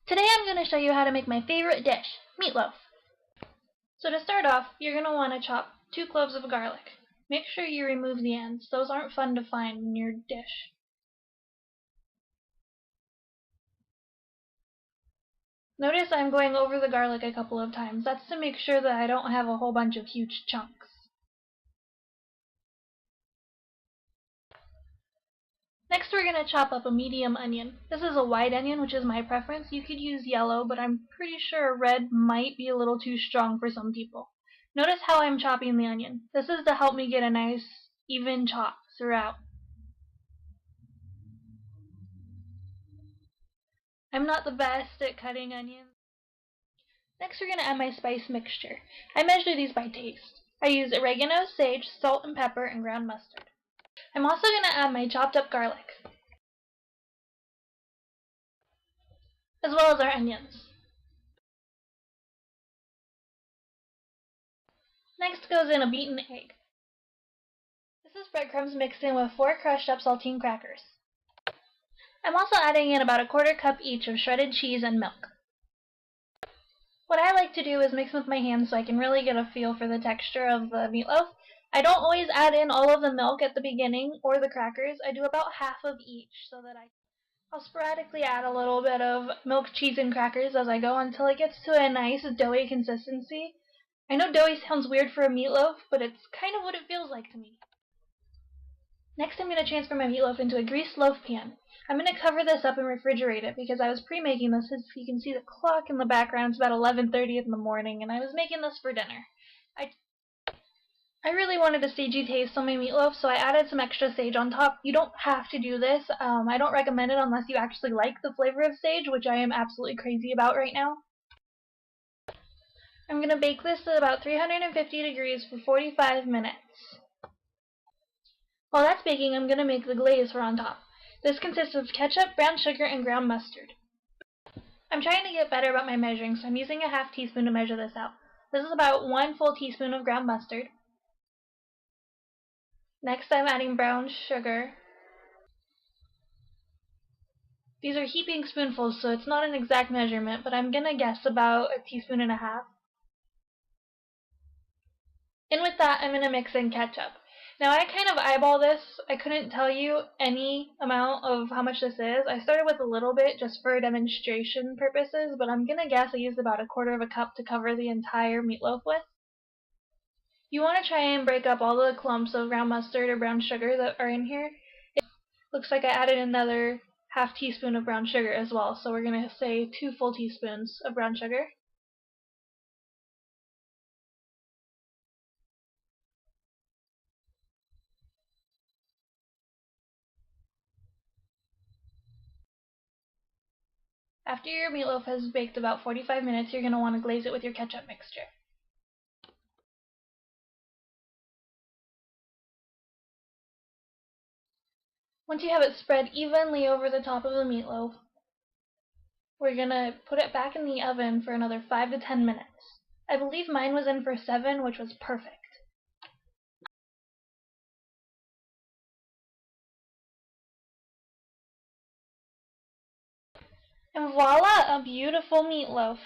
Today I'm going to show you how to make my favorite dish, meatloaf. So to start off, you're going to want to chop 2 cloves of garlic. Make sure you remove the ends. Those aren't fun to find in your dish. Notice I'm going over the garlic a couple of times. That's to make sure that I don't have a whole bunch of huge chunks. Next we're going to chop up a medium onion. This is a white onion, which is my preference. You could use yellow, but I'm pretty sure red might be a little too strong for some people. Notice how I'm chopping the onion. This is to help me get a nice, even chop throughout. I'm not the best at cutting onions. Next we're going to add my spice mixture. I measure these by taste. I use oregano, sage, salt and pepper, and ground mustard. I'm also going to add my chopped up garlic, as well as our onions. Next goes in a beaten egg. This is breadcrumbs mixed in with 4 crushed up saltine crackers. I'm also adding in about a 1/4 cup each of shredded cheese and milk. What I like to do is mix with my hands so I can really get a feel for the texture of the meatloaf. I don't always add in all of the milk at the beginning or the crackers. I do about half of each so that I'll sporadically add a little bit of milk, cheese, and crackers as I go until it gets to a nice doughy consistency. I know doughy sounds weird for a meatloaf, but it's kind of what it feels like to me. Next I'm going to transfer my meatloaf into a greased loaf pan. I'm going to cover this up and refrigerate it because I was pre-making this. As you can see the clock in the background, it's about 11:30 in the morning, and I was making this for dinner. I really wanted a sagey taste on my meatloaf, so I added some extra sage on top. You don't have to do this. I don't recommend it unless you actually like the flavor of sage, which I am absolutely crazy about right now. I'm going to bake this at about 350 degrees for 45 minutes. While that's baking, I'm going to make the glaze for on top. This consists of ketchup, brown sugar, and ground mustard. I'm trying to get better about my measuring, so I'm using a 1/2 teaspoon to measure this out. This is about 1 full teaspoon of ground mustard. Next I'm adding brown sugar. These are heaping spoonfuls, so it's not an exact measurement, but I'm going to guess about 1.5 teaspoons. And with that, I'm going to mix in ketchup. Now I kind of eyeball this. I couldn't tell you any amount of how much this is. I started with a little bit just for demonstration purposes, but I'm going to guess I used about 1/4 cup to cover the entire meatloaf with. You want to try and break up all the clumps of ground mustard or brown sugar that are in here. It looks like I added another 1/2 teaspoon of brown sugar as well, so we're going to say 2 full teaspoons of brown sugar. After your meatloaf has baked about 45 minutes, you're going to want to glaze it with your ketchup mixture. Once you have it spread evenly over the top of the meatloaf, we're going to put it back in the oven for another 5 to 10 minutes. I believe mine was in for 7, which was perfect. And voila, a beautiful meatloaf.